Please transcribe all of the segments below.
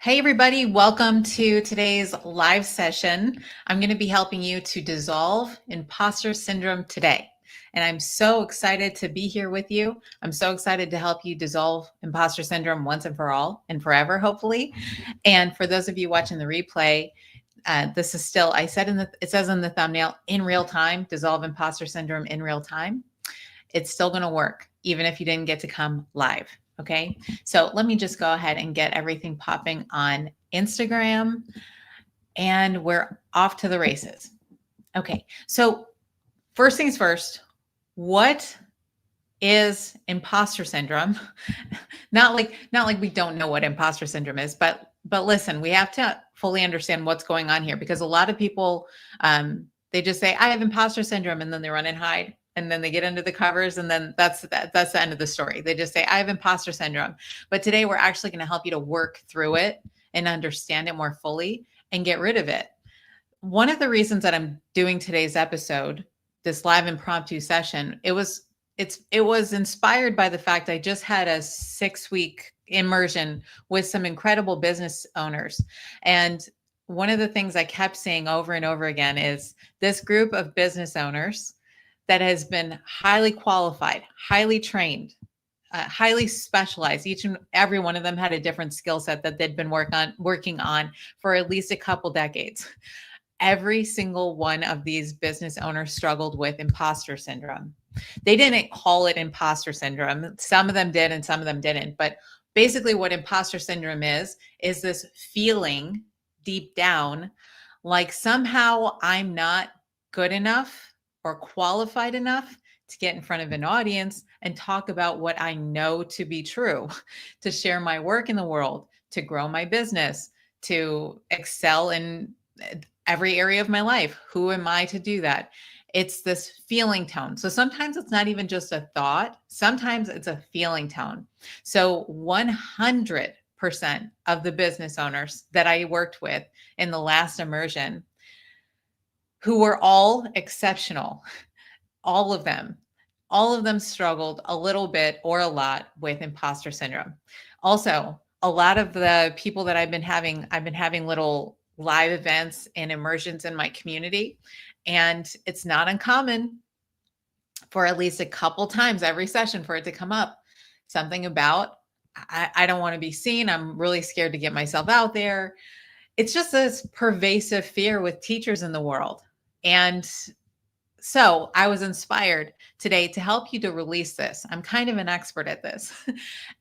Hey, everybody, welcome to today's live session. I'm going to be helping you to dissolve imposter syndrome today. And I'm so excited to be here with you. I'm so excited to help you dissolve imposter syndrome once and for all and forever, hopefully. And for those of you watching the replay, this is still, it says in the thumbnail, in real time, dissolve imposter syndrome in real time. It's still going to work, even if you didn't get to come live. Okay, so let me just go ahead and get everything popping on Instagram, and we're off to the races. Okay, so first things first, what is imposter syndrome? not like we don't know what imposter syndrome is, but listen, we have to fully understand what's going on here, because a lot of people they just say I have imposter syndrome, and then they run and hide, and then they get under the covers, and then that's the end of the story. They just say I have imposter syndrome. But today we're actually going to help you to work through it and understand it more fully and get rid of it. One of the reasons that I'm doing today's episode, this live impromptu session, it was inspired by the fact I just had a 6-week immersion with some incredible business owners. And one of the things I kept saying over and over again is this group of business owners that has been highly qualified, highly trained, highly specialized. Each and every one of them had a different skill set that they'd been working on for at least a couple decades. Every single one of these business owners struggled with imposter syndrome. They didn't call it imposter syndrome. Some of them did and some of them didn't. But basically what imposter syndrome is this feeling deep down like somehow I'm not good enough or qualified enough to get in front of an audience and talk about what I know to be true, to share my work in the world, to grow my business, to excel in every area of my life. Who am I to do that? It's this feeling tone. So sometimes it's not even just a thought. Sometimes it's a feeling tone. So 100% of the business owners that I worked with in the last immersion, who were all exceptional, all of them struggled a little bit or a lot with imposter syndrome. Also, a lot of the people that I've been having little live events and immersions in my community. And it's not uncommon for at least a couple times every session for it to come up. Something about, I don't want to be seen. I'm really scared to get myself out there. It's just this pervasive fear with teachers in the world. And so I was inspired today to help you to release this. I'm kind of an expert at this.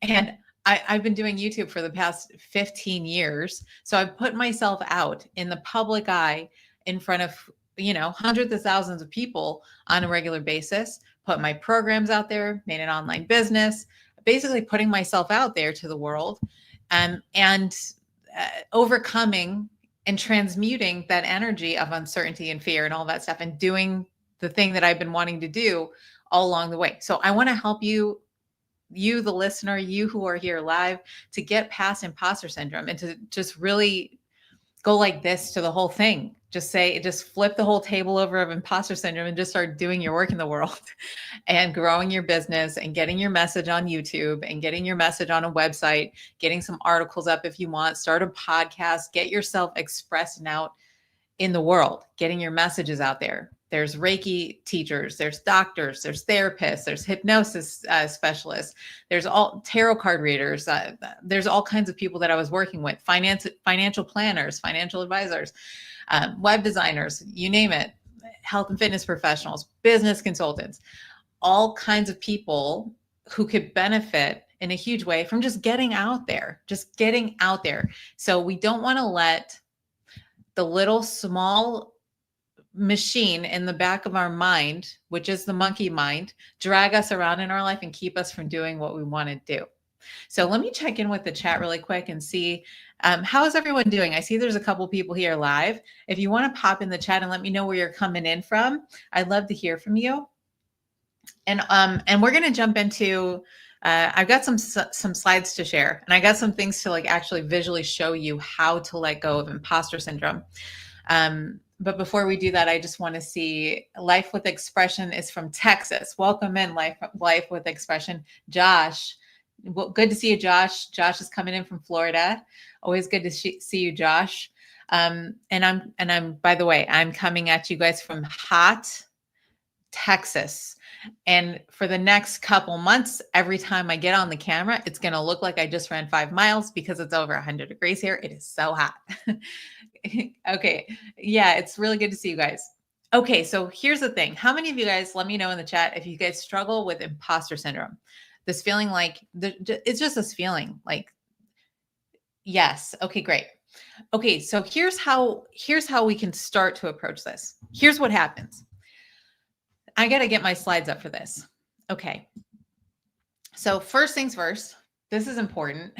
And I've been doing YouTube for the past 15 years. So I've put myself out in the public eye in front of, hundreds of thousands of people on a regular basis, put my programs out there, made an online business, basically putting myself out there to the world, and overcoming and transmuting that energy of uncertainty and fear and all that stuff, and doing the thing that I've been wanting to do all along the way. So I want to help you, the listener, you who are here live, to get past imposter syndrome and to just really go like this to the whole thing. Just flip the whole table over of imposter syndrome and just start doing your work in the world and growing your business and getting your message on YouTube and getting your message on a website, getting some articles up if you want, start a podcast, get yourself expressed and out in the world, getting your messages out there. There's Reiki teachers, there's doctors, there's therapists, there's hypnosis specialists, there's all tarot card readers. There's all kinds of people that I was working with, financial planners, financial advisors, web designers, you name it, health and fitness professionals, business consultants, all kinds of people who could benefit in a huge way from just getting out there. So we don't want to let the little small machine in the back of our mind, which is the monkey mind, drag us around in our life and keep us from doing what we want to do. So let me check in with the chat really quick and see how is everyone doing. I see there's a couple people here live. If you want to pop in the chat and let me know where you're coming in from, I'd love to hear from you. And we're going to jump into I've got some slides to share, and I got some things to actually visually show you how to let go of imposter syndrome. But before we do that, I just want to see Life with Expression is from Texas. Welcome in, Life with Expression. Josh, Well, good to see you, Josh. Josh is coming in from Florida. Always good to see you, Josh. And I'm by the way, I'm coming at you guys from hot Texas. And for the next couple months, every time I get on the camera, it's going to look like I just ran 5 miles because it's over 100 degrees here. It is so hot. Okay. Yeah, it's really good to see you guys. Okay, so here's the thing. How many of you guys, let me know in the chat if you guys struggle with imposter syndrome? This feeling like it's just this feeling like, yes. Okay, great. Okay, so here's how we can start to approach this. Here's what happens. I got to get my slides up for this. Okay. So first things first, this is important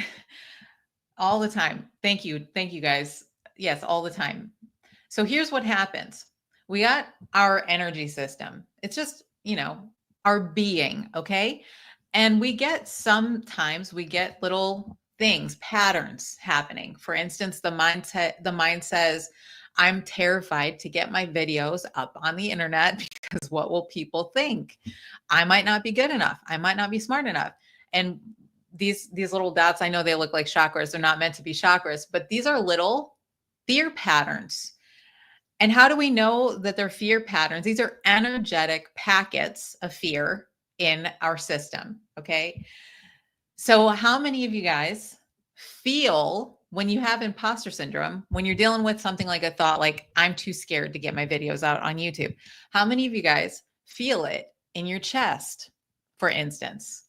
all the time. Thank you. Thank you guys. Yes, all the time. So here's what happens. We got our energy system. It's just, our being, okay? And sometimes we get little things, patterns happening. For instance, the mind says, I'm terrified to get my videos up on the internet because what will people think? I might not be good enough. I might not be smart enough. And these little dots, I know they look like chakras. They're not meant to be chakras, but these are little fear patterns. And how do we know that they're fear patterns? These are energetic packets of fear in our system. Okay. So how many of you guys feel when you have imposter syndrome, when you're dealing with something like a thought, like I'm too scared to get my videos out on YouTube? How many of you guys feel it in your chest, for instance,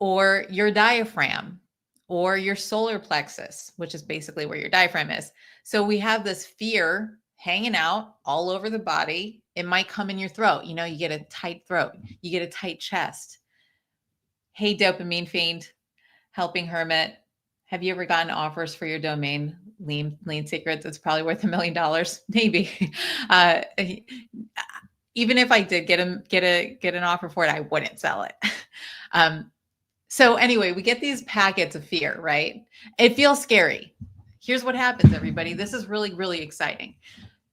or your diaphragm, or your solar plexus, which is basically where your diaphragm is? So we have this fear hanging out all over the body. It might come in your throat. You get a tight throat, you get a tight chest. Hey, dopamine fiend, helping hermit. Have you ever gotten offers for your domain, Lean Secrets? It's probably worth $1 million, maybe. Even if I did get an offer for it, I wouldn't sell it. So anyway, we get these packets of fear, right? It feels scary. Here's what happens, everybody. This is really, really exciting.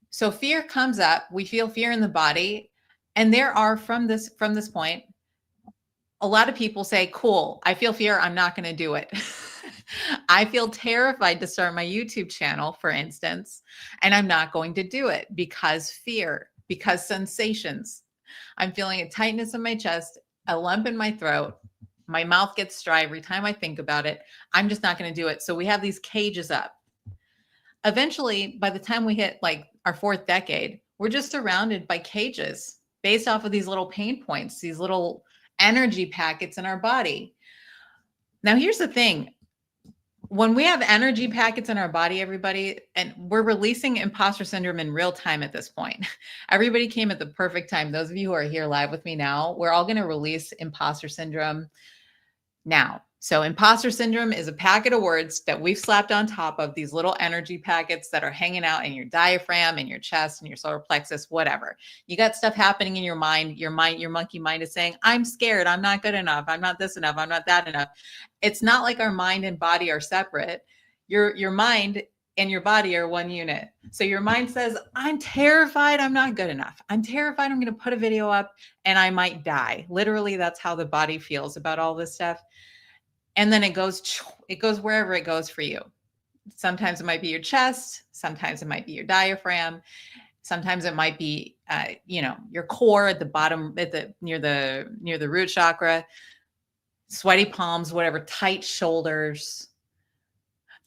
So fear comes up. We feel fear in the body. And there are, from this point, a lot of people say, cool, I feel fear. I'm not going to do it. I feel terrified to start my YouTube channel, for instance, and I'm not going to do it because fear, because sensations. I'm feeling a tightness in my chest, a lump in my throat. My mouth gets dry every time I think about it. I'm just not going to do it. So we have these cages up. Eventually, by the time we hit like our 4th decade, we're just surrounded by cages based off of these little pain points, these little energy packets in our body. Now, here's the thing. When we have energy packets in our body, everybody, and we're releasing imposter syndrome in real time at this point. Everybody came at the perfect time. Those of you who are here live with me now, we're all going to release imposter syndrome now. So imposter syndrome is a packet of words that we've slapped on top of these little energy packets that are hanging out in your diaphragm, in your chest, in your solar plexus, whatever. You got stuff happening in your mind, your monkey mind is saying, I'm scared. I'm not good enough. I'm not this enough. I'm not that enough. It's not like our mind and body are separate. Your mind and your body are one unit. So your mind says, I'm terrified. I'm not good enough. I'm terrified. I'm going to put a video up and I might die. Literally, that's how the body feels about all this stuff. And then it goes wherever it goes for you. Sometimes it might be your chest. Sometimes it might be your diaphragm. Sometimes it might be, your core at the bottom, near the root chakra, sweaty palms, whatever, tight shoulders.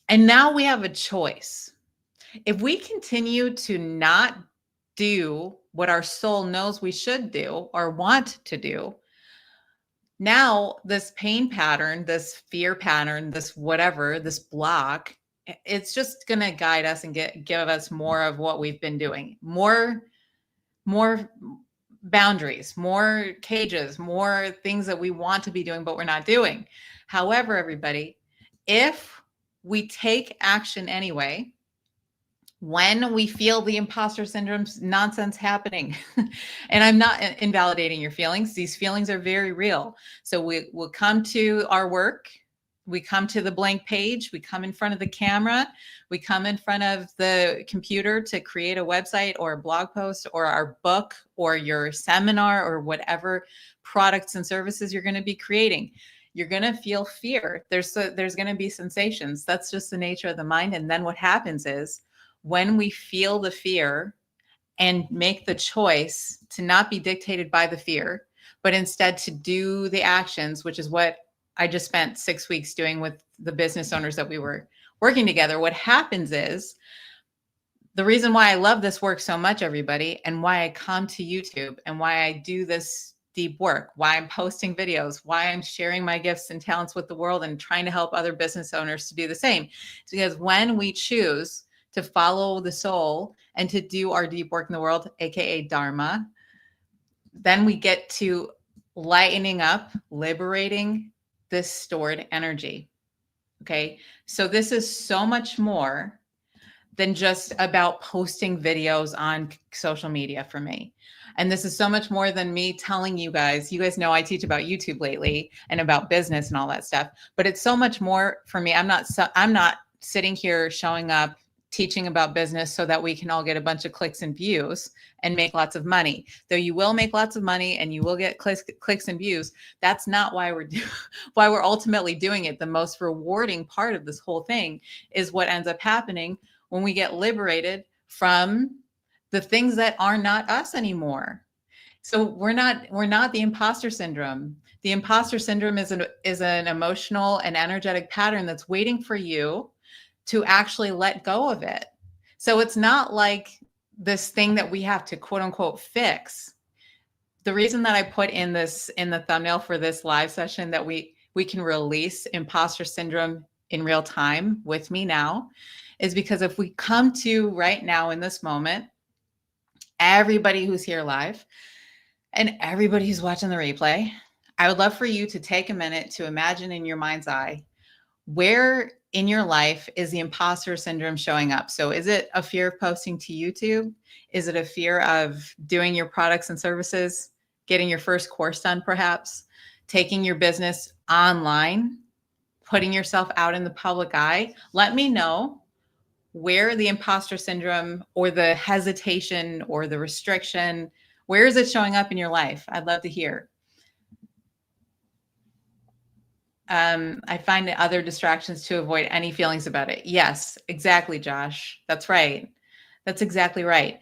And now we have a choice. If we continue to not do what our soul knows we should do or want to do, now this pain pattern, this fear pattern, this whatever, this block, it's just going to guide us and give us more of what we've been doing. More boundaries, more cages, more things that we want to be doing, but we're not doing. However, everybody, if we take action anyway, when we feel the imposter syndrome nonsense happening, and I'm not invalidating your feelings. These feelings are very real. So we'll come to our work. We come to the blank page. We come in front of the camera. We come in front of the computer to create a website or a blog post or our book or your seminar or whatever products and services you're going to be creating. You're going to feel fear. There's going to be sensations. That's just the nature of the mind. And then what happens is when we feel the fear and make the choice to not be dictated by the fear, but instead to do the actions, which is what I just spent 6 weeks doing with the business owners that we were working together. What happens is, the reason why I love this work so much, everybody, and why I come to YouTube and why I do this deep work, why I'm posting videos, why I'm sharing my gifts and talents with the world and trying to help other business owners to do the same. It's because when we choose to follow the soul and to do our deep work in the world, AKA Dharma, then we get to lightening up, liberating this stored energy. Okay. So this is so much more than just about posting videos on social media for me. And this is so much more than me telling you guys know I teach about YouTube lately and about business and all that stuff, but it's so much more for me. I'm not sitting here showing up teaching about business so that we can all get a bunch of clicks and views and make lots of money. Though you will make lots of money and you will get clicks and views, that's not why why we're ultimately doing it. The most rewarding part of this whole thing is what ends up happening when we get liberated from the things that are not us anymore. So we're not the imposter syndrome. The imposter syndrome is an emotional and energetic pattern that's waiting for you to actually let go of it. So it's not like this thing that we have to quote unquote fix. The reason that I put in the thumbnail for this live session that we can release imposter syndrome in real time with me now is because if we come to right now in this moment, everybody who's here live and everybody who's watching the replay, I would love for you to take a minute to imagine in your mind's eye, where in your life is the imposter syndrome showing up? So is it a fear of posting to YouTube? Is it a fear of doing your products and services, getting your first course done, perhaps taking your business online, putting yourself out in the public eye? Let me know where the imposter syndrome or the hesitation or the restriction, where is it showing up in your life? I'd love to hear. I find other distractions to avoid any feelings about it. Yes, exactly, Josh. That's right. That's exactly right.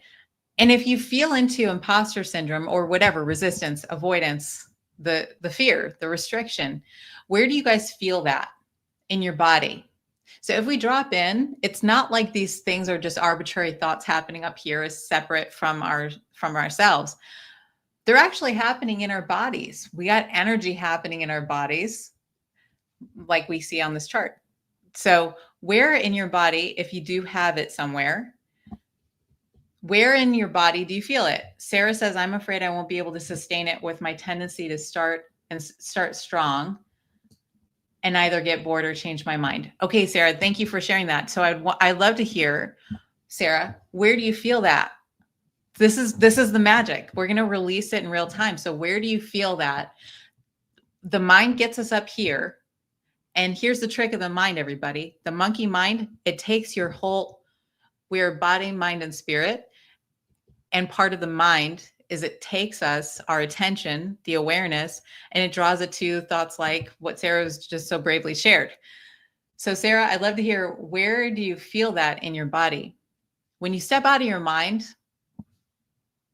And if you feel into imposter syndrome or whatever, resistance, avoidance, the fear, the restriction, where do you guys feel that in your body? So if we drop in, it's not like these things are just arbitrary thoughts happening up here as separate from ourselves. They're actually happening in our bodies. We got energy happening in our bodies, like we see on this chart. So where in your body, if you do have it somewhere, where in your body do you feel it? Sarah says, I'm afraid I won't be able to sustain it with my tendency to start strong and either get bored or change my mind. Okay, Sarah, thank you for sharing that. So I'd love to hear, Sarah, where do you feel that? This is the magic. We're going to release it in real time. So where do you feel that? The mind gets us up here. And here's the trick of the mind, everybody. The monkey mind, it takes your whole, we're body, mind, and spirit. And part of the mind is it takes us, our attention, the awareness, and it draws it to thoughts like what Sarah's just so bravely shared. So Sarah, I'd love to hear, where do you feel that in your body? When you step out of your mind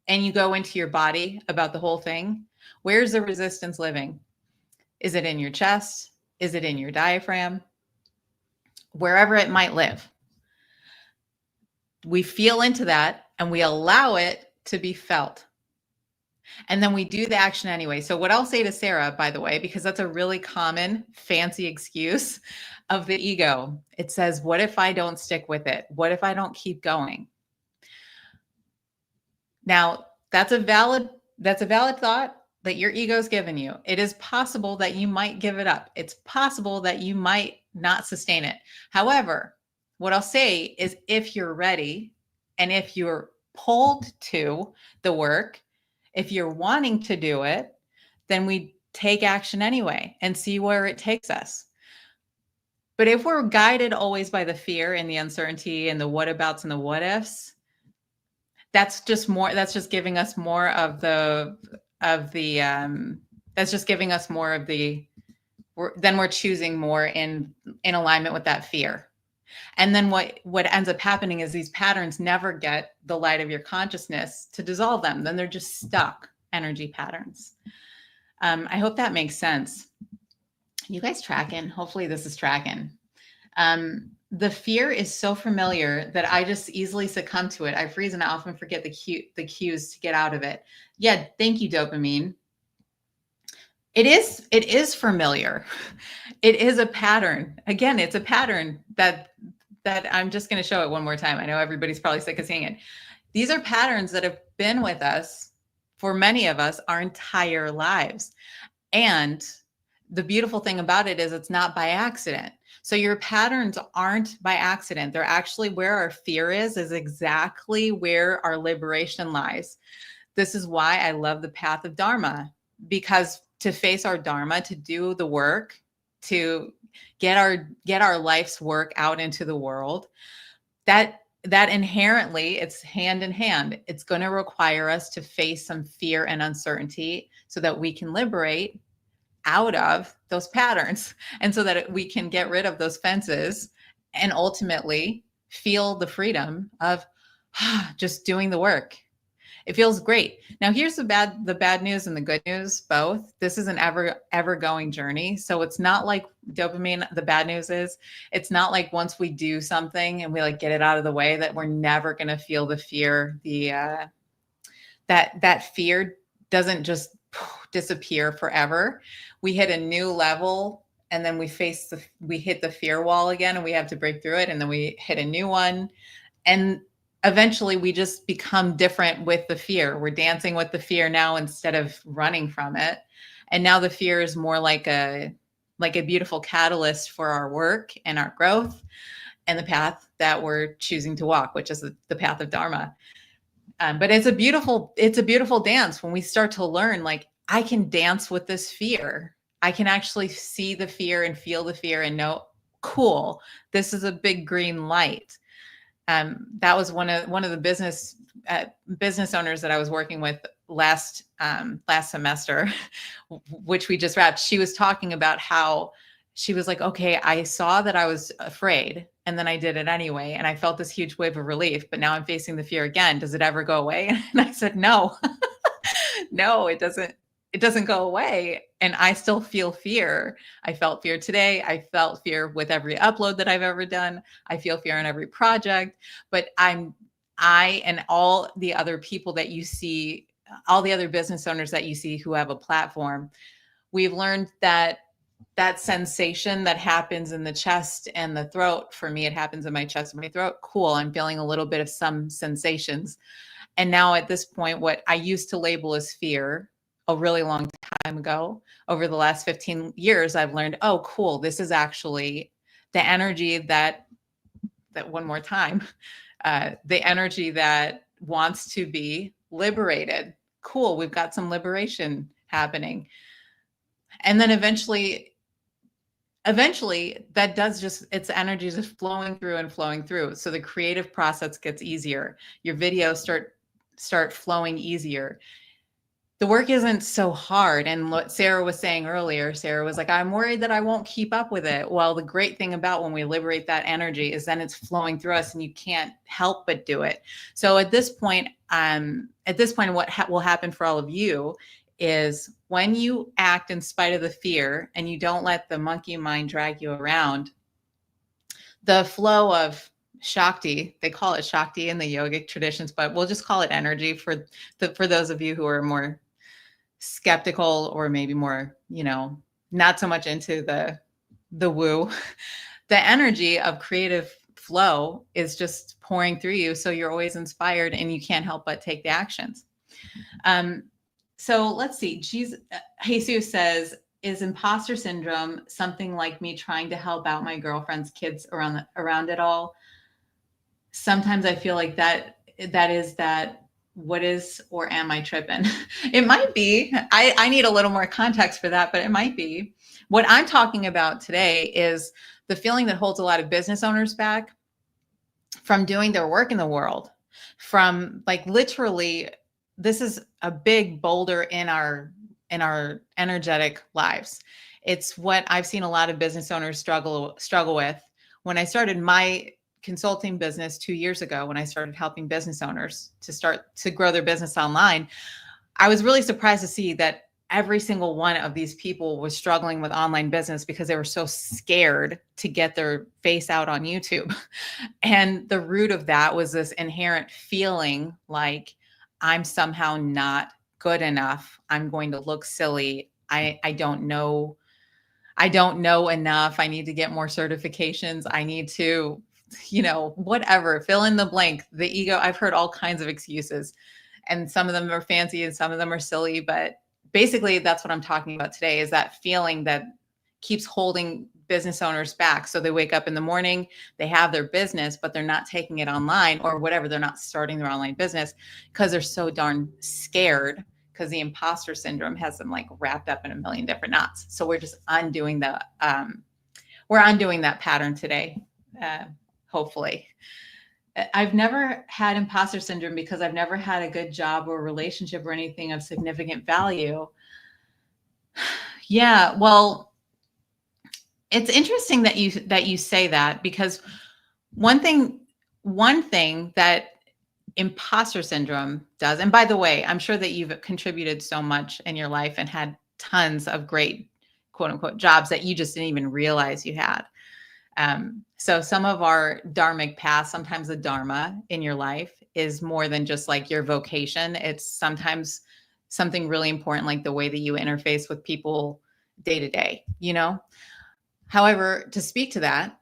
and you go into your body about the whole thing, where's the resistance living? Is it in your chest? Is it in your diaphragm? Wherever it might live. We feel into that and we allow it to be felt. And then we do the action anyway. So what I'll say to Sarah, by the way, because that's a really common fancy excuse of the ego, it says, what if I don't stick with it? What if I don't keep going? Now, that's a valid thought that your ego's given you. It is possible that you might give it up. It's possible that you might not sustain it. However, what I'll say is, if you're ready and if you're pulled to the work, if you're wanting to do it, then we take action anyway and see where it takes us. But if we're guided always by the fear and the uncertainty and the what abouts and the what ifs, that's just giving us more of the that's just giving us more of the we're choosing more in alignment with that fear. And then what ends up happening is these patterns never get the light of your consciousness to dissolve them. Then they're just stuck energy patterns. I hope that makes sense. You guys tracking? Hopefully this is tracking. The fear is so familiar that I just easily succumb to it. I freeze and I often forget the cues to get out of it. Yeah, thank you, dopamine. It is familiar. It is a pattern. Again, it's a pattern that I'm just going to show it one more time. I know everybody's probably sick of seeing it. These are patterns that have been with us, for many of us, our entire lives. And the beautiful thing about it is it's not by accident. So your patterns aren't by accident. They're actually where our fear is exactly where our liberation lies. This is why I love the path of Dharma, because to face our Dharma, to do the work, to get our life's work out into the world, that inherently, it's hand in hand. It's going to require us to face some fear and uncertainty so that we can liberate out of those patterns, and so that we can get rid of those fences and ultimately feel the freedom of just doing the work. It feels great. Now here's the bad news and the good news both. This is an ever going journey. So it's not like dopamine. The bad news is it's not like once we do something and we like get it out of the way that we're never going to feel the fear. That fear doesn't just disappear forever. We hit a new level and then we hit the fear wall again, and we have to break through it, and then we hit a new one, and eventually we just become different with the fear. We're dancing with the fear now instead of running from it. And now the fear is more like a beautiful catalyst for our work and our growth and the path that we're choosing to walk, which is the path of Dharma. But it's a beautiful dance when we start to learn, like, I can dance with this fear. I can actually see the fear and feel the fear and know, cool, this is a big green light. That was one of the business owners that I was working with last semester, which we just wrapped. She was talking about how she was like, okay, I saw that I was afraid, and then I did it anyway, and I felt this huge wave of relief, but now I'm facing the fear again. Does it ever go away? And I said, no, no, it doesn't go away. And I still feel fear. I felt fear today. I felt fear with every upload that I've ever done. I feel fear on every project, but I and all the other people that you see, all the other business owners that you see who have a platform, we've learned that sensation that happens in the chest and the throat, for me, it happens in my chest and my throat. Cool. I'm feeling a little bit of some sensations. And now at this point, what I used to label as fear a really long time ago, over the last 15 years, I've learned, oh, cool, this is actually the energy that one more time, the energy that wants to be liberated. Cool, we've got some liberation happening. And then eventually that does just, its energy is just flowing through and flowing through. So the creative process gets easier. Your videos start flowing easier. The work isn't so hard. And what Sarah was saying earlier, Sarah was like, I'm worried that I won't keep up with it. Well, the great thing about when we liberate that energy is then it's flowing through us and you can't help but do it. So at this point, what will happen for all of you is when you act in spite of the fear and you don't let the monkey mind drag you around, the flow of Shakti, they call it Shakti in the yogic traditions, but we'll just call it energy for those of you who are more skeptical or maybe more, not so much into the woo. The energy of creative flow is just pouring through you. So you're always inspired and you can't help but take the actions. So let's see. Jesus says, is imposter syndrome something like me trying to help out my girlfriend's kids around it all? Sometimes I feel like that is what is, or am I tripping? It might be. I need a little more context for that, but it might be. What I'm talking about today is the feeling that holds a lot of business owners back from doing their work in the world, from like literally, this is a big boulder in our energetic lives. It's what I've seen a lot of business owners struggle with. When I started my consulting business 2 years ago, when I started helping business owners to start to grow their business online, I was really surprised to see that every single one of these people was struggling with online business because they were so scared to get their face out on YouTube. And the root of that was this inherent feeling like I'm somehow not good enough. I'm going to look silly. I don't know. I don't know enough. I need to get more certifications. I need to, whatever, fill in the blank. The ego, I've heard all kinds of excuses, and some of them are fancy and some of them are silly, but basically that's what I'm talking about today, is that feeling that keeps holding business owners back. So they wake up in the morning, they have their business, but they're not taking it online or whatever. They're not starting their online business because they're so darn scared, because the imposter syndrome has them like wrapped up in a million different knots. So we're just undoing we're undoing that pattern today, hopefully. I've never had imposter syndrome because I've never had a good job or relationship or anything of significant value. Yeah, well, it's interesting that you say that, because one thing that imposter syndrome does, and by the way, I'm sure that you've contributed so much in your life and had tons of great quote unquote jobs that you just didn't even realize you had. So some of our dharmic paths, sometimes the dharma in your life is more than just like your vocation. It's sometimes something really important, like the way that you interface with people day to day, However, to speak to that,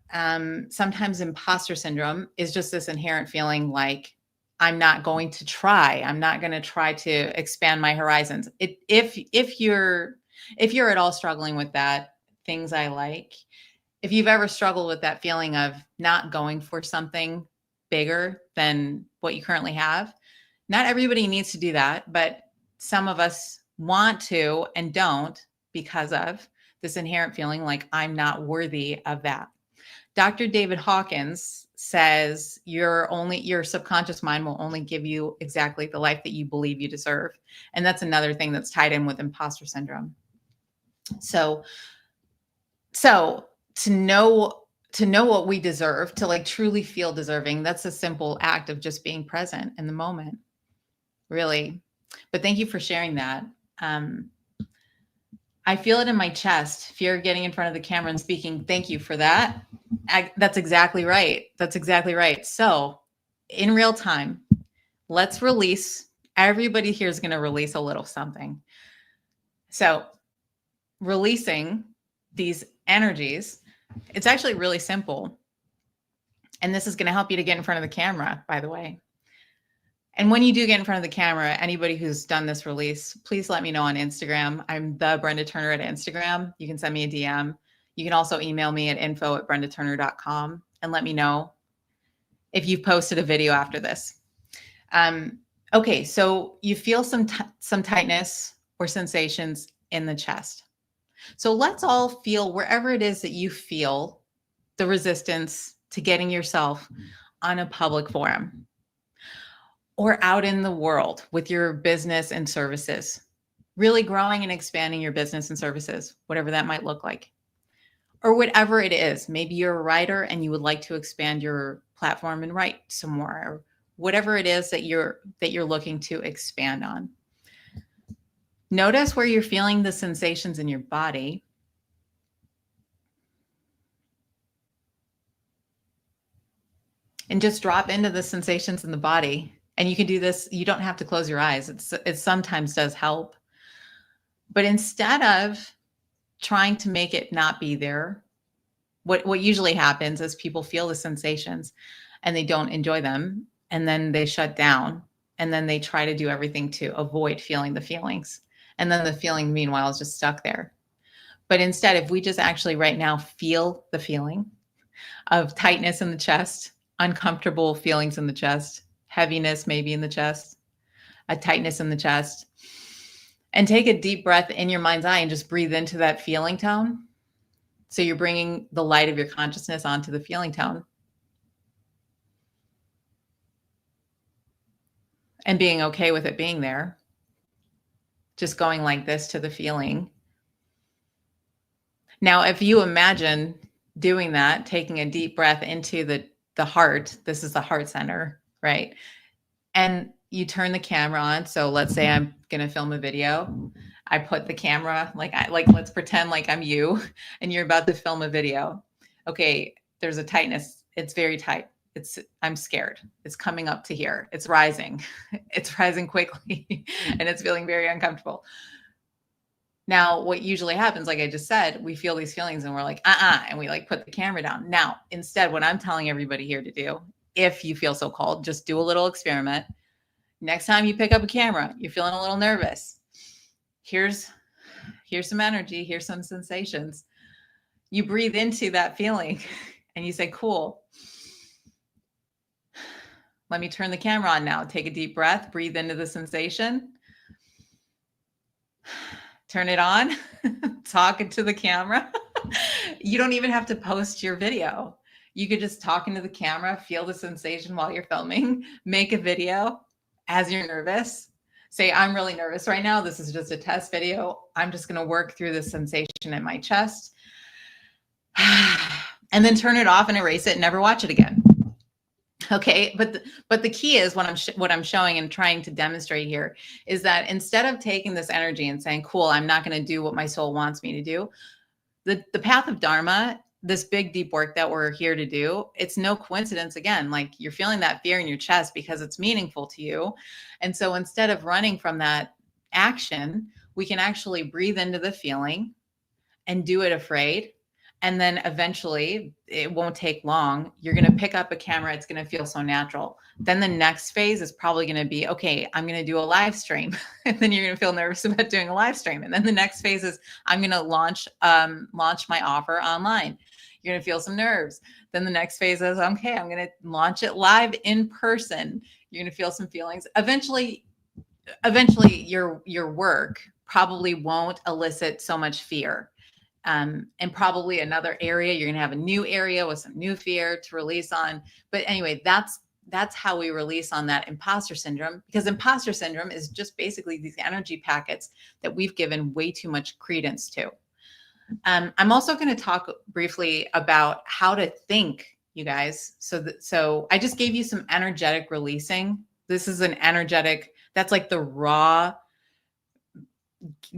sometimes imposter syndrome is just this inherent feeling like I'm not going to try. I'm not going to try to expand my horizons. If you're at all struggling with that, things I like, if you've ever struggled with that feeling of not going for something bigger than what you currently have, not everybody needs to do that, but some of us want to and don't, because of this inherent feeling like I'm not worthy of that. Dr. David Hawkins says your subconscious mind will only give you exactly the life that you believe you deserve. And that's another thing that's tied in with imposter syndrome. So to know what we deserve, to like truly feel deserving, that's a simple act of just being present in the moment, really. But thank you for sharing that. I feel it in my chest, fear of getting in front of the camera and speaking. Thank you for that. That's exactly right. That's exactly right. So in real time, let's release. Everybody here is going to release a little something. So releasing these energies, it's actually really simple. And this is going to help you to get in front of the camera, by the way. And when you do get in front of the camera, anybody who's done this release, please let me know on Instagram. I'm the Brenda Turner at Instagram. You can send me a DM. You can also email me at info@brendaturner.com and let me know if you've posted a video after this. Okay, so you feel some tightness or sensations in the chest. So let's all feel wherever it is that you feel the resistance to getting yourself on a public forum, or out in the world with your business and services, really growing and expanding your business and services, whatever that might look like, or whatever it is. Maybe you're a writer and you would like to expand your platform and write some more, or whatever it is that you're looking to expand on. Notice where you're feeling the sensations in your body. And just drop into the sensations in the body. And you can do this. You don't have to close your eyes. It sometimes does help. But instead of trying to make it not be there, what usually happens is people feel the sensations and they don't enjoy them. And then they shut down. And then they try to do everything to avoid feeling the feelings. And then the feeling, meanwhile, is just stuck there. But instead, if we just actually right now feel the feeling of tightness in the chest, uncomfortable feelings in the chest, heaviness maybe in the chest, a tightness in the chest, and take a deep breath in your mind's eye and just breathe into that feeling tone. So you're bringing the light of your consciousness onto the feeling tone and being okay with it being there. Just going like this to the feeling. Now, if you imagine doing that, taking a deep breath into the heart, this is the heart center, right? And you turn the camera on. So let's say I'm going to film a video. I put the camera like let's pretend like I'm you and you're about to film a video. Okay, there's a tightness. It's very tight. I'm scared. It's coming up to here. It's rising. It's rising quickly and it's feeling very uncomfortable. Now, what usually happens, like I just said, we feel these feelings and we're like, and we like put the camera down. Now, instead, what I'm telling everybody here to do, if you feel so called, just do a little experiment. Next time you pick up a camera, you're feeling a little nervous. Here's some energy, here's some sensations. You breathe into that feeling and you say, cool. Let me turn the camera on now. Take a deep breath, breathe into the sensation. Turn it on, talk into the camera. You don't even have to post your video. You could just talk into the camera, feel the sensation while you're filming, make a video as you're nervous. Say, I'm really nervous right now. This is just a test video. I'm just going to work through the sensation in my chest. And then turn it off and erase it and never watch it again. Okay, but the key is what I'm showing and trying to demonstrate here is that instead of taking this energy and saying, cool, I'm not going to do what my soul wants me to do, the path of Dharma, this big deep work that we're here to do, it's no coincidence. Again, like you're feeling that fear in your chest because it's meaningful to you. And so instead of running from that action, we can actually breathe into the feeling and do it afraid. And then eventually, it won't take long. You're going to pick up a camera. It's going to feel so natural. Then the next phase is probably going to be, okay, I'm going to do a live stream. And then you're going to feel nervous about doing a live stream. And then the next phase is I'm going to launch my offer online. You're going to feel some nerves. Then the next phase is, okay, I'm going to launch it live in person. You're going to feel some feelings. Eventually your work probably won't elicit so much fear. And probably another area, you're going to have a new area with some new fear to release on. But anyway, that's how we release on that imposter syndrome, because imposter syndrome is just basically these energy packets that we've given way too much credence to. I'm also going to talk briefly about how to think, you guys. So I just gave you some energetic releasing. This is an energetic, that's like the raw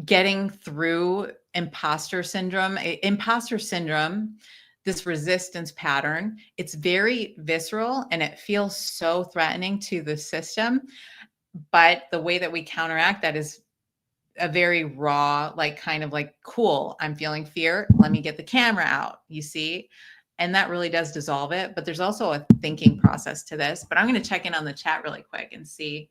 getting through imposter syndrome. Imposter syndrome, this resistance pattern, it's very visceral and it feels so threatening to the system. But the way that we counteract that is a very raw, like kind of like, cool, I'm feeling fear. Let me get the camera out, you see? And that really does dissolve it. But there's also a thinking process to this. But I'm going to check in on the chat really quick and see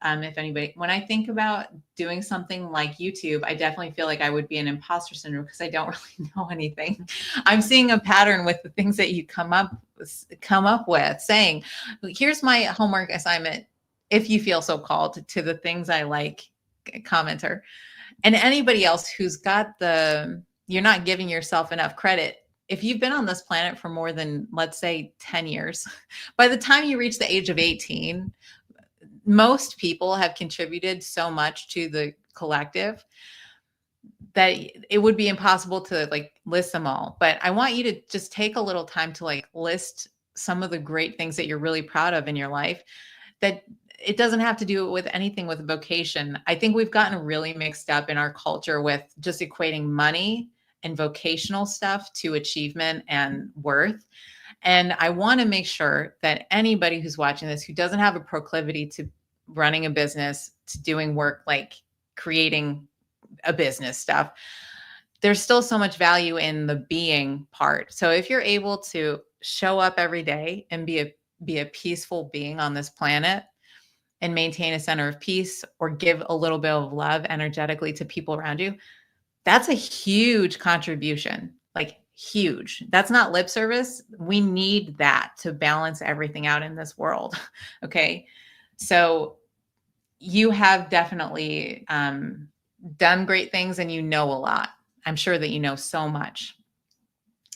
if anybody, when I think about doing something like YouTube, I definitely feel like I would be an imposter syndrome because I don't really know anything. I'm seeing a pattern with the things that you come up with, saying, here's my homework assignment, if you feel so called, to the things I like, commenter. And anybody else who's got you're not giving yourself enough credit. If you've been on this planet for more than, let's say, 10 years, by the time you reach the age of 18, most people have contributed so much to the collective that it would be impossible to like list them all. But I want you to just take a little time to like list some of the great things that you're really proud of in your life. That it doesn't have to do with anything with vocation. I think we've gotten really mixed up in our culture with just equating money and vocational stuff to achievement and worth. And I want to make sure that anybody who's watching this, who doesn't have a proclivity to running a business, to doing work like creating a business stuff, there's still so much value in the being part. So if you're able to show up every day and be a peaceful being on this planet and maintain a center of peace, or give a little bit of love energetically to people around you, that's a huge contribution. Like huge. That's not lip service. We need that to balance everything out in this world. Okay. So you have definitely done great things and you know a lot. I'm sure that you know so much.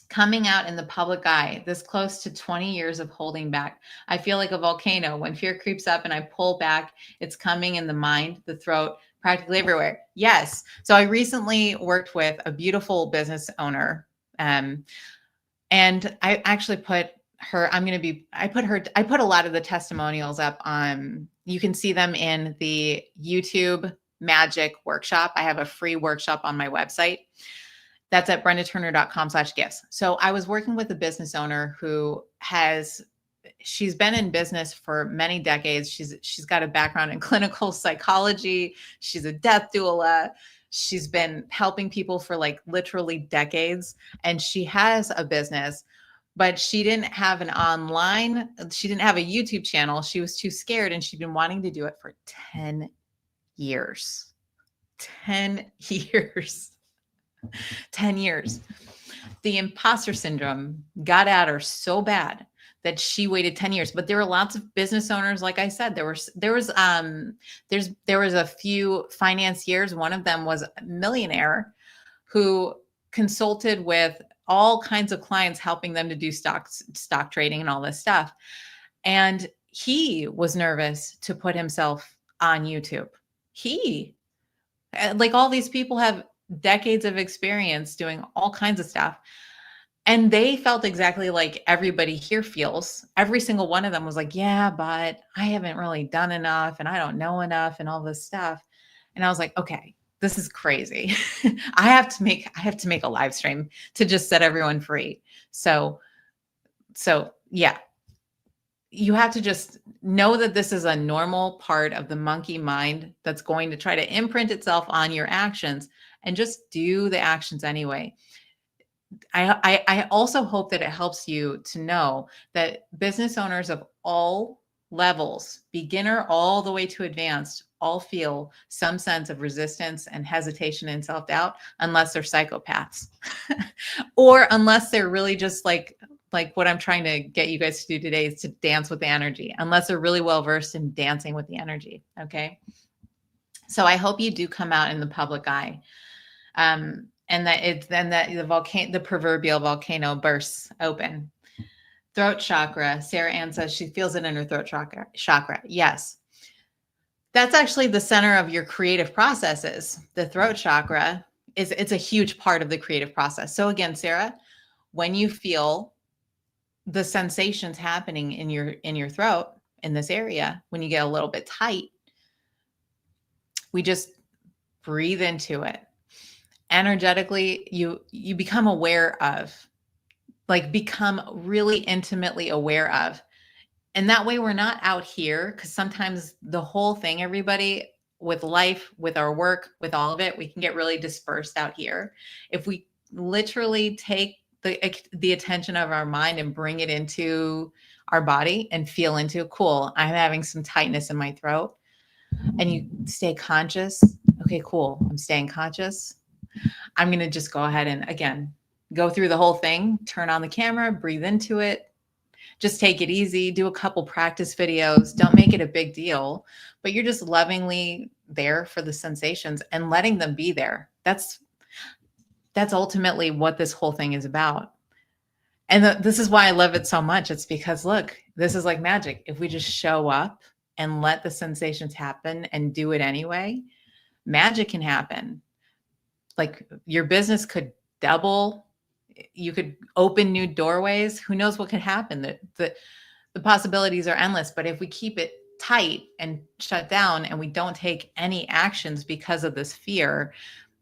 Coming out in the public eye, this close to 20 years of holding back. I feel like a volcano. When fear creeps up and I pull back, it's coming in the mind, the throat, Practically everywhere. Yes. So I recently worked with a beautiful business owner. And I actually put her, I put a lot of the testimonials up on, you can see them in the YouTube Magic workshop. I have a free workshop on my website. That's at brendaturner.com/gifts. So I was working with a business owner who she's been in business for many decades. She's got a background in clinical psychology. She's a death doula. She's been helping people for like literally decades. And she has a business, but she didn't have she didn't have a YouTube channel. She was too scared, and she'd been wanting to do it for 10 years. 10 years. 10 years. The imposter syndrome got at her so bad that she waited 10 years. But there were lots of business owners. Like I said, there was a few financiers. One of them was a millionaire who consulted with all kinds of clients, helping them to do stock trading and all this stuff. And he was nervous to put himself on YouTube. Like all these people have decades of experience doing all kinds of stuff. And they felt exactly like everybody here feels. Every single one of them was like, yeah, but I haven't really done enough and I don't know enough and all this stuff. And I was like, okay, this is crazy. I have to make a live stream to just set everyone free. So yeah, you have to just know that this is a normal part of the monkey mind that's going to try to imprint itself on your actions, and just do the actions anyway. I also hope that it helps you to know that business owners of all levels, beginner all the way to advanced, all feel some sense of resistance and hesitation and self-doubt, unless they're psychopaths or unless they're really just like what I'm trying to get you guys to do today is to dance with the energy, unless they're really well versed in dancing with the energy. Okay. So I hope you do come out in the public eye. And that the proverbial volcano bursts open. Throat chakra. Sarah Ann says she feels it in her throat chakra. Yes. That's actually the center of your creative processes. The throat chakra it's a huge part of the creative process. So again, Sarah, when you feel the sensations happening in your throat, in this area, when you get a little bit tight, we just breathe into it. Energetically, you become aware of, become really intimately aware of. And that way we're not out here, because sometimes the whole thing, everybody, with life, with our work, with all of it, we can get really dispersed out here. If we literally take the attention of our mind and bring it into our body and feel into, cool, I'm having some tightness in my throat, and you stay conscious. Okay, cool, I'm staying conscious. I'm going to just go ahead and, again, go through the whole thing, turn on the camera, breathe into it, just take it easy, do a couple practice videos. Don't make it a big deal, but you're just lovingly there for the sensations and letting them be there. That's ultimately what this whole thing is about. And this is why I love it so much. It's because, look, this is like magic. If we just show up and let the sensations happen and do it anyway, magic can happen. Like your business could double. You could open new doorways. Who knows what could happen? The possibilities are endless. But if we keep it tight and shut down and we don't take any actions because of this fear,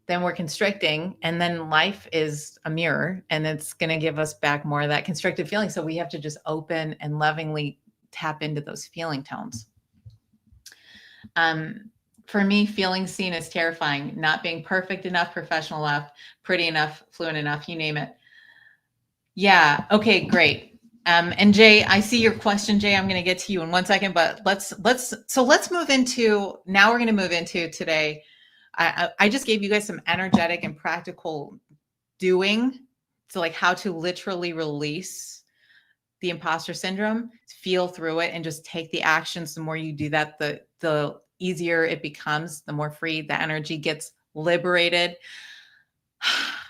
then we're constricting, and then life is a mirror and it's going to give us back more of that constricted feeling. So we have to just open and lovingly tap into those feeling tones. For me, feeling seen is terrifying. Not being perfect enough, professional enough, pretty enough, fluent enough, you name it. Yeah. Okay, great. And Jay, I see your question, Jay. I'm going to get to you in 1 second, but let's move into, now we're going to move into today. I just gave you guys some energetic and practical doing. So like how to literally release the imposter syndrome, feel through it, and just take the actions. The more you do that, the easier it becomes, the more free the energy gets, liberated.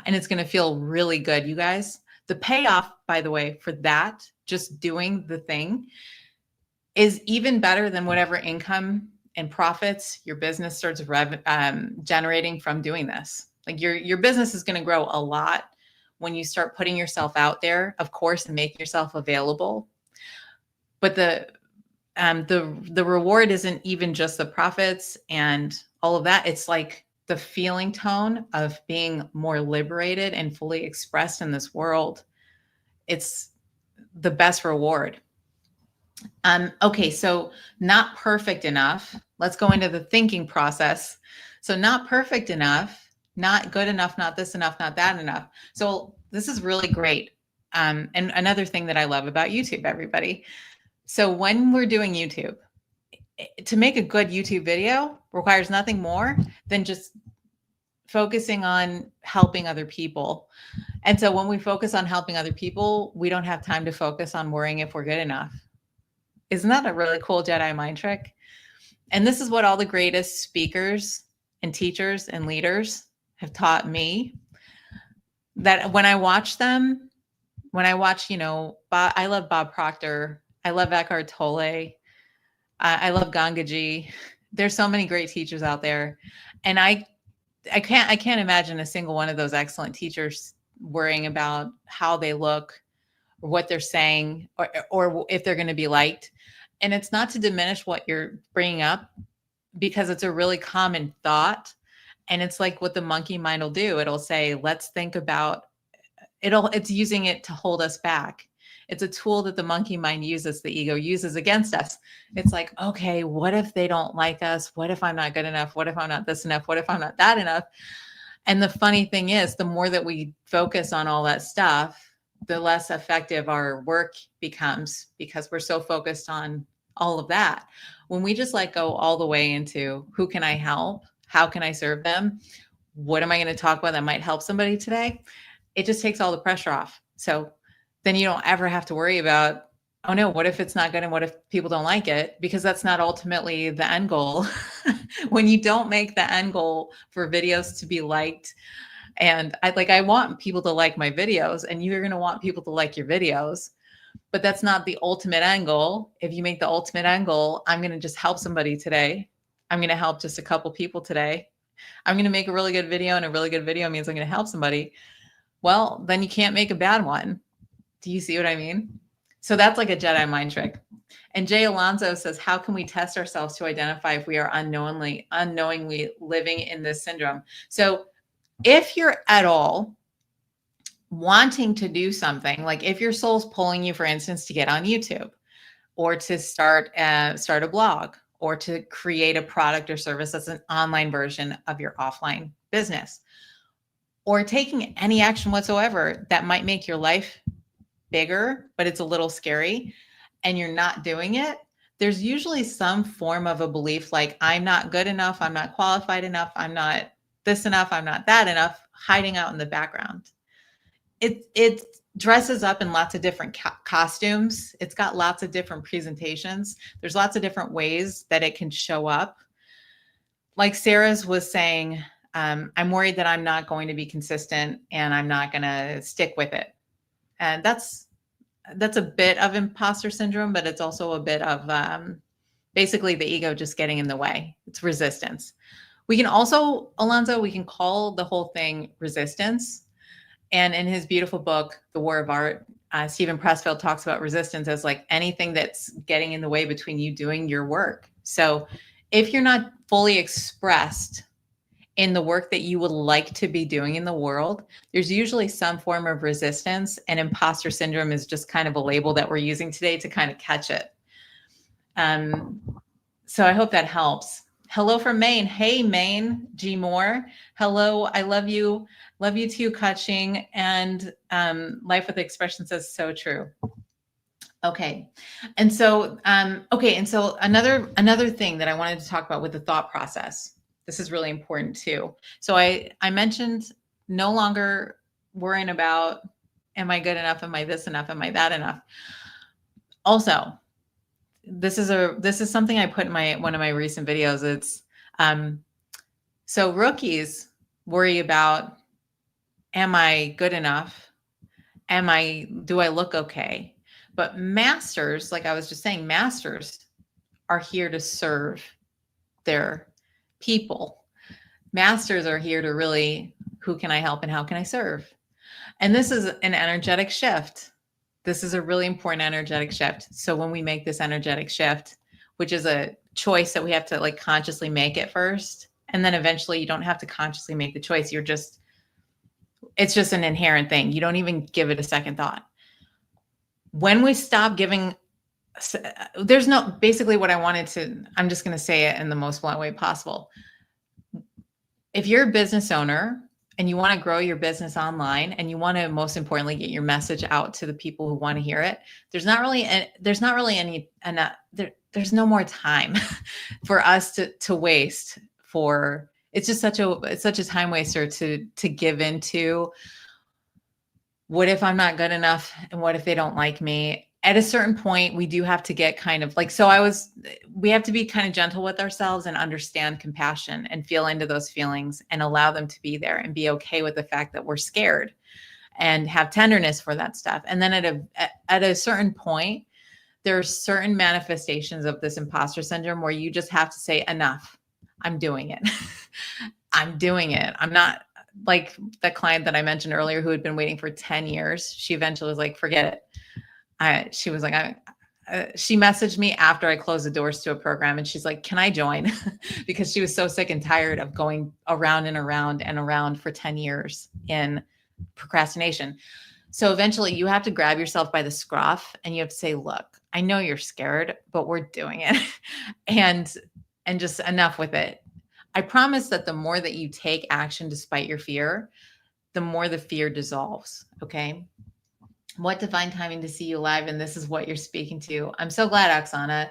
And it's going to feel really good, you guys. The payoff, by the way, for that, just doing the thing, is even better than whatever income and profits your business starts generating from doing this. Like your business is going to grow a lot when you start putting yourself out there, of course, and making yourself available. But the reward isn't even just the profits and all of that. It's like the feeling tone of being more liberated and fully expressed in this world. It's the best reward. Okay, so not perfect enough. Let's go into the thinking process. So not perfect enough, not good enough, not this enough, not that enough. So this is really great. And another thing that I love about YouTube, everybody. So when we're doing YouTube, to make a good YouTube video requires nothing more than just focusing on helping other people. And so when we focus on helping other people, we don't have time to focus on worrying if we're good enough. Isn't that a really cool Jedi mind trick? And this is what all the greatest speakers and teachers and leaders have taught me. That when I watch them, when I watch, I love Bob Proctor. I love Eckhart Tolle. I love Gangaji. There's so many great teachers out there. And I can't imagine a single one of those excellent teachers worrying about how they look or what they're saying or if they're going to be liked. And it's not to diminish what you're bringing up, because it's a really common thought. And it's like what the monkey mind will do. It'll say, let's think about it's using it to hold us back. It's a tool that the monkey mind uses, the ego uses against us. It's like, okay, what if they don't like us? What if I'm not good enough? What if I'm not this enough? What if I'm not that enough? And the funny thing is, the more that we focus on all that stuff, the less effective our work becomes, because we're so focused on all of that. When we just let go all the way into who can I help? How can I serve them? What am I going to talk about that might help somebody today? It just takes all the pressure off. So then you don't ever have to worry about, oh no, what if it's not good and what if people don't like it? Because that's not ultimately the end goal. When you don't make the end goal for videos to be liked, and I want people to like my videos, and you're going to want people to like your videos, but that's not the ultimate end goal. If you make the ultimate end goal, I'm going to just help somebody today. I'm going to help just a couple people today. I'm going to make a really good video, and a really good video means I'm going to help somebody. Well, then you can't make a bad one. Do you see what I mean? So that's like a Jedi mind trick. And Jay Alonso says, how can we test ourselves to identify if we are unknowingly living in this syndrome? So if you're at all wanting to do something, like if your soul's pulling you, for instance, to get on YouTube or to start a blog or to create a product or service that's an online version of your offline business, or taking any action whatsoever that might make your life bigger, but it's a little scary, and you're not doing it, there's usually some form of a belief like, I'm not good enough, I'm not qualified enough, I'm not this enough, I'm not that enough, hiding out in the background. It dresses up in lots of different costumes. It's got lots of different presentations. There's lots of different ways that it can show up. Like Sarah's was saying, I'm worried that I'm not going to be consistent and I'm not going to stick with it. And that's a bit of imposter syndrome, but it's also a bit of basically the ego just getting in the way. It's resistance. We can also, Alonzo, we can call the whole thing resistance. And in his beautiful book, The War of Art, Stephen Pressfield talks about resistance as like anything that's getting in the way between you doing your work. So if you're not fully expressed in the work that you would like to be doing in the world, there's usually some form of resistance, and imposter syndrome is just kind of a label that we're using today to kind of catch it. So I hope that helps. Hello from Maine. Hey, Maine, G Moore. Hello, I love you. Love you too, Kaching. And Life with Expression says so true. Okay. And so, another thing that I wanted to talk about with the thought process. This is really important too. So I mentioned no longer worrying about, am I good enough? Am I this enough? Am I that enough? Also, this is something I put in one of my recent videos. It's so rookies worry about, am I good enough? Do I look okay? But masters, like I was just saying, masters are here to serve. They're people. Masters are here to really, who can I help and how can I serve? And this is an energetic shift. This is a really important energetic shift. So when we make this energetic shift, which is a choice that we have to like consciously make it first, and then eventually you don't have to consciously make the choice. It's just an inherent thing. You don't even give it a second thought. When we stop giving, there's no, basically what I wanted to, I'm just going to say it in the most blunt way possible. If you're a business owner and you want to grow your business online and you want to, most importantly, get your message out to the people who want to hear it, there's not really any, there's no more time for us to waste for, it's such a time waster to give into, what if I'm not good enough? And what if they don't like me? At a certain point, we do have to get kind of like, we have to be kind of gentle with ourselves and understand compassion and feel into those feelings and allow them to be there and be okay with the fact that we're scared and have tenderness for that stuff. And then at a certain point, there are certain manifestations of this imposter syndrome where you just have to say, enough, I'm doing it. I'm doing it. I'm not, like the client that I mentioned earlier who had been waiting for 10 years. She eventually was like, forget it. She was like, she messaged me after I closed the doors to a program and she's like, can I join? Because she was so sick and tired of going around and around and around for 10 years in procrastination. So eventually you have to grab yourself by the scruff and you have to say, look, I know you're scared, but we're doing it. and just enough with it. I promise that the more that you take action despite your fear, the more the fear dissolves. Okay. What divine timing to see you live. And this is what you're speaking to. I'm so glad, Oksana.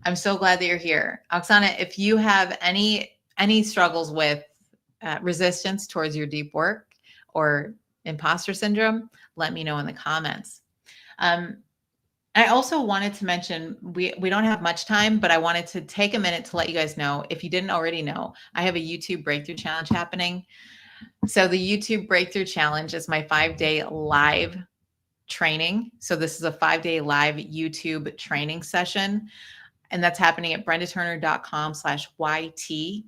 I'm so glad that you're here. Oksana, if you have any struggles with resistance towards your deep work or imposter syndrome, let me know in the comments. I also wanted to mention, we don't have much time, but I wanted to take a minute to let you guys know, if you didn't already know, I have a YouTube Breakthrough Challenge happening. So the YouTube Breakthrough Challenge is my 5-day live training. So this is a 5-day live YouTube training session, and that's happening at brendaturner.com/YT.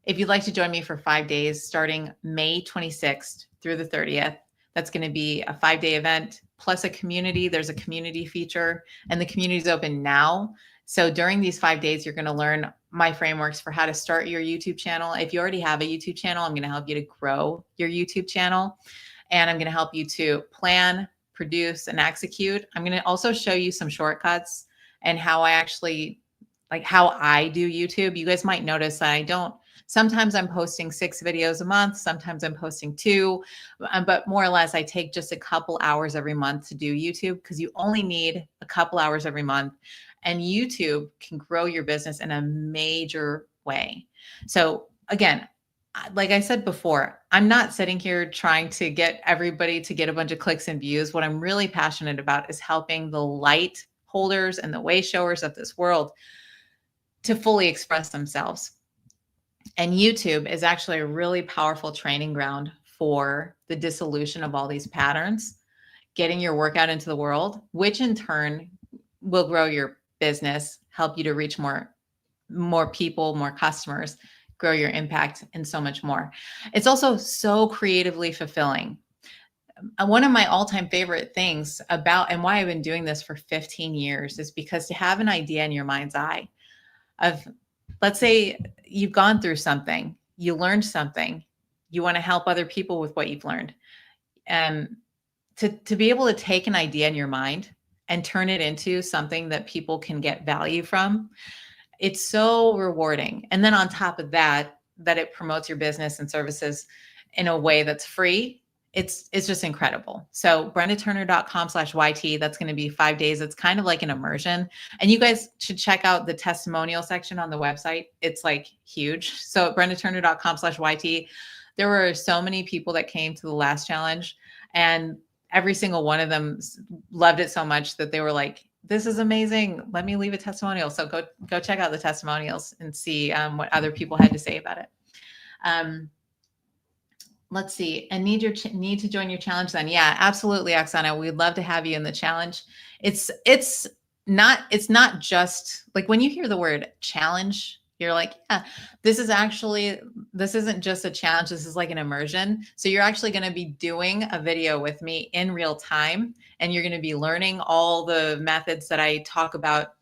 If you'd like to join me for 5 days, starting May 26th through the 30th, that's going to be a 5-day event plus a community. There's a community feature and the community is open now. So during these 5 days, you're going to learn my frameworks for how to start your YouTube channel. If you already have a YouTube channel, I'm going to help you to grow your YouTube channel. And I'm going to help you to plan, produce, and execute. I'm going to also show you some shortcuts and how I actually, like how I do YouTube. You guys might notice that sometimes I'm posting 6 videos a month. Sometimes I'm posting 2, but more or less I take just a couple hours every month to do YouTube because you only need a couple hours every month, and YouTube can grow your business in a major way. So again, like I said before, I'm not sitting here trying to get everybody to get a bunch of clicks and views. What I'm really passionate about is helping the light holders and the way showers of this world to fully express themselves. And YouTube is actually a really powerful training ground for the dissolution of all these patterns, getting your work out into the world, which in turn will grow your business, help you to reach more people, more customers, grow your impact, and so much more. It's also so creatively fulfilling. One of my all-time favorite things about, and why I've been doing this for 15 years, is because to have an idea in your mind's eye of, let's say you've gone through something, you learned something, you want to help other people with what you've learned. And to be able to take an idea in your mind and turn it into something that people can get value from, it's so rewarding. And then on top of that it promotes your business and services in a way that's free. It's just incredible. So brendaturner.com/YT, that's going to be 5 days. It's kind of like an immersion. And you guys should check out the testimonial section on the website. It's like huge. So at brendaturner.com/YT, there were so many people that came to the last challenge, and every single one of them loved it so much that they were like, this is amazing. Let me leave a testimonial. So go check out the testimonials and see what other people had to say about it. Let's see. And need to join your challenge then? Yeah, absolutely, Oksana. We'd love to have you in the challenge. It's not just like when you hear the word challenge, You're like, yeah, this isn't just a challenge. This is like an immersion. So you're actually going to be doing a video with me in real time, and you're going to be learning all the methods that I talk about,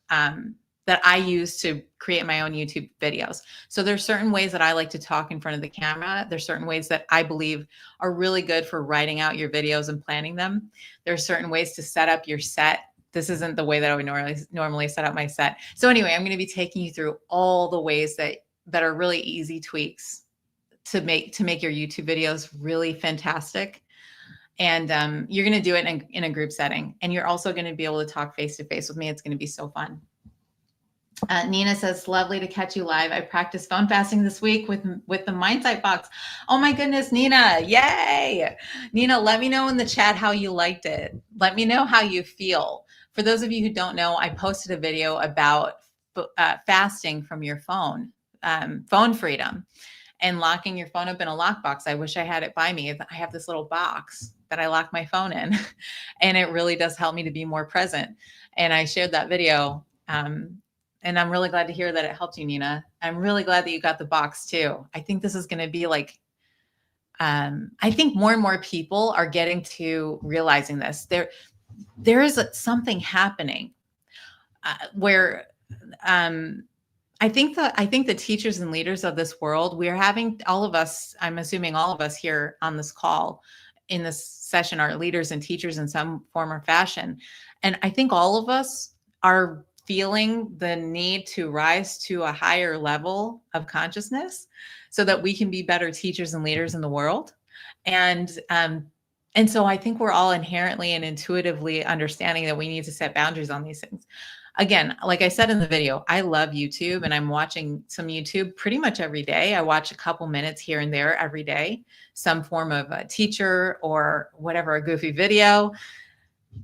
that I use to create my own YouTube videos. So there's certain ways that I like to talk in front of the camera. There's certain ways that I believe are really good for writing out your videos and planning them. There's certain ways to set up your set. This isn't the way that I would normally set up my set. So anyway, I'm going to be taking you through all the ways that are really easy tweaks to make your YouTube videos really fantastic. And you're going to do it in a group setting, and you're also going to be able to talk face to face with me. It's going to be so fun. Nina says, lovely to catch you live. I practiced phone fasting this week with the Mindsight box. Oh my goodness, Nina. Yay. Nina, let me know in the chat how you liked it. Let me know how you feel. For those of you who don't know, I posted a video about fasting from your phone, phone freedom, and locking your phone up in a lockbox. I wish I had it by me. I have this little box that I lock my phone in, and it really does help me to be more present. And I shared that video. And I'm really glad to hear that it helped you, Nina. I'm really glad that you got the box too. I think this is going to be like, I think more and more people are getting to realizing this. There is something happening where I think the teachers and leaders of this world, we are having, all of us, I'm assuming all of us here on this call in this session are leaders and teachers in some form or fashion. And I think all of us are feeling the need to rise to a higher level of consciousness so that we can be better teachers and leaders in the world. And so I think we're all inherently and intuitively understanding that we need to set boundaries on these things. Again, like I said in the video, I love YouTube, and I'm watching some YouTube pretty much every day. I watch a couple minutes here and there every day, some form of a teacher or whatever, a goofy video.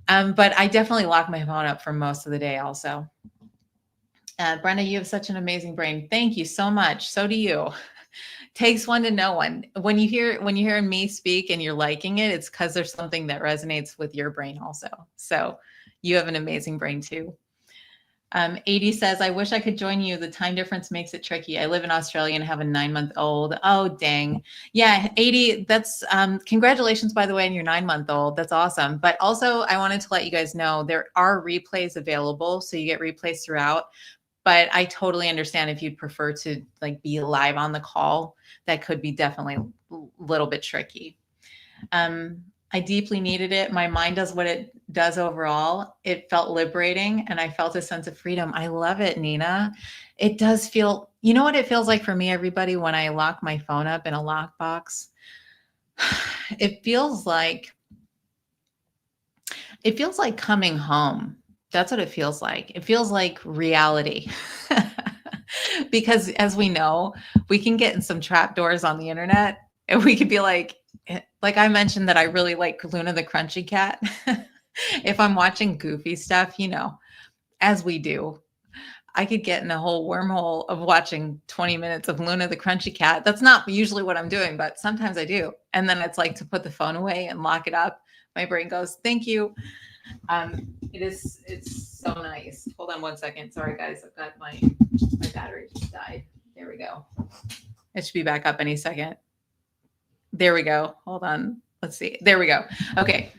But I definitely lock my phone up for most of the day also. Brenda, you have such an amazing brain. Thank you so much. So do you. Takes one to know one. When you hear me speak and you're liking it, it's because there's something that resonates with your brain also. So you have an amazing brain too. 80 says, I wish I could join you. The time difference makes it tricky. I live in Australia and have a 9-month-old. Oh, dang. Yeah, 80, that's, congratulations, by the way, on your 9-month-old. That's awesome. But also, I wanted to let you guys know there are replays available. So you get replays throughout. But I totally understand if you'd prefer to like be live on the call. That could be definitely a little bit tricky. I deeply needed it. My mind does what it does overall. It felt liberating, and I felt a sense of freedom. I love it, Nina. It does feel, you know what it feels like for me, everybody, when I lock my phone up in a lockbox? It feels like coming home. That's what it feels like. It feels like reality. Because as we know, we can get in some trapdoors on the internet, and we could be like I mentioned that I really like Luna the Crunchy Cat. If I'm watching goofy stuff, as we do, I could get in a whole wormhole of watching 20 minutes of Luna the Crunchy Cat. That's not usually what I'm doing, but sometimes I do. And then it's like to put the phone away and lock it up. My brain goes, thank you. It's so nice. Hold on 1 second. Sorry, guys. I've got my battery just died. There we go. It should be back up any second. There we go. Hold on. Let's see. There we go. Okay.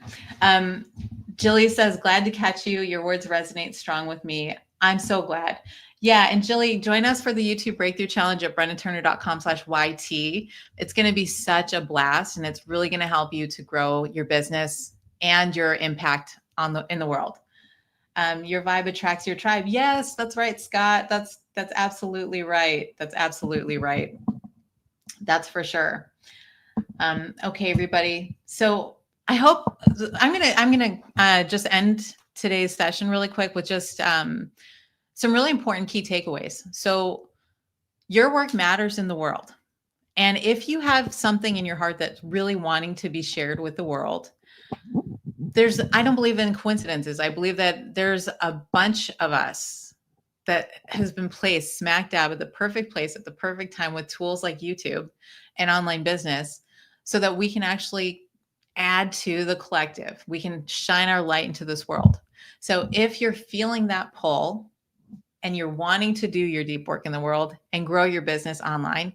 Jilly says, glad to catch you. Your words resonate strong with me. I'm so glad. Yeah. And Jilly, join us for the YouTube Breakthrough Challenge at brendaturner.com/YT. It's going to be such a blast, and it's really going to help you to grow your business and your impact in the world. Your vibe attracts your tribe. Yes, that's right, Scott. That's absolutely right. That's absolutely right. That's for sure. Okay, everybody. So I hope I'm gonna just end today's session really quick with just some really important key takeaways. So your work matters in the world. And if you have something in your heart that's really wanting to be shared with the world, I don't believe in coincidences. I believe that there's a bunch of us that has been placed smack dab at the perfect place at the perfect time with tools like YouTube and online business so that we can actually add to the collective. We can shine our light into this world. So if you're feeling that pull, and you're wanting to do your deep work in the world and grow your business online,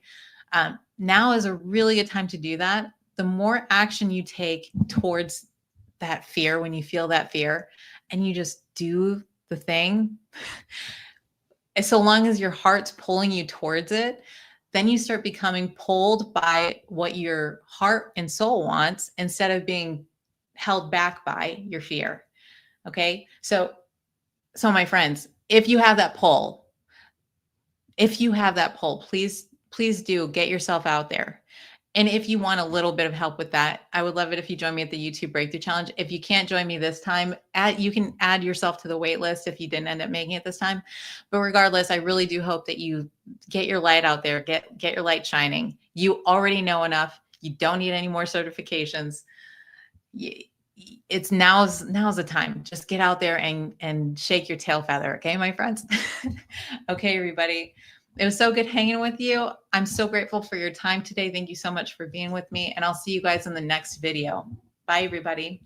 now is a really good time to do that. The more action you take towards that fear, when you feel that fear and you just do the thing, and so long as your heart's pulling you towards it, then you start becoming pulled by what your heart and soul wants instead of being held back by your fear. Okay. So my friends, if you have that pull, please do get yourself out there. And if you want a little bit of help with that, I would love it if you join me at the YouTube Breakthrough Challenge. If you can't join me this time, you can add yourself to the wait list if you didn't end up making it this time. But regardless, I really do hope that you get your light out there, get your light shining. You already know enough. You don't need any more certifications. It's now's the time. Just get out there and shake your tail feather. Okay, my friends? Okay, everybody. It was so good hanging with you. I'm so grateful for your time today. Thank you so much for being with me, and I'll see you guys in the next video. Bye, everybody.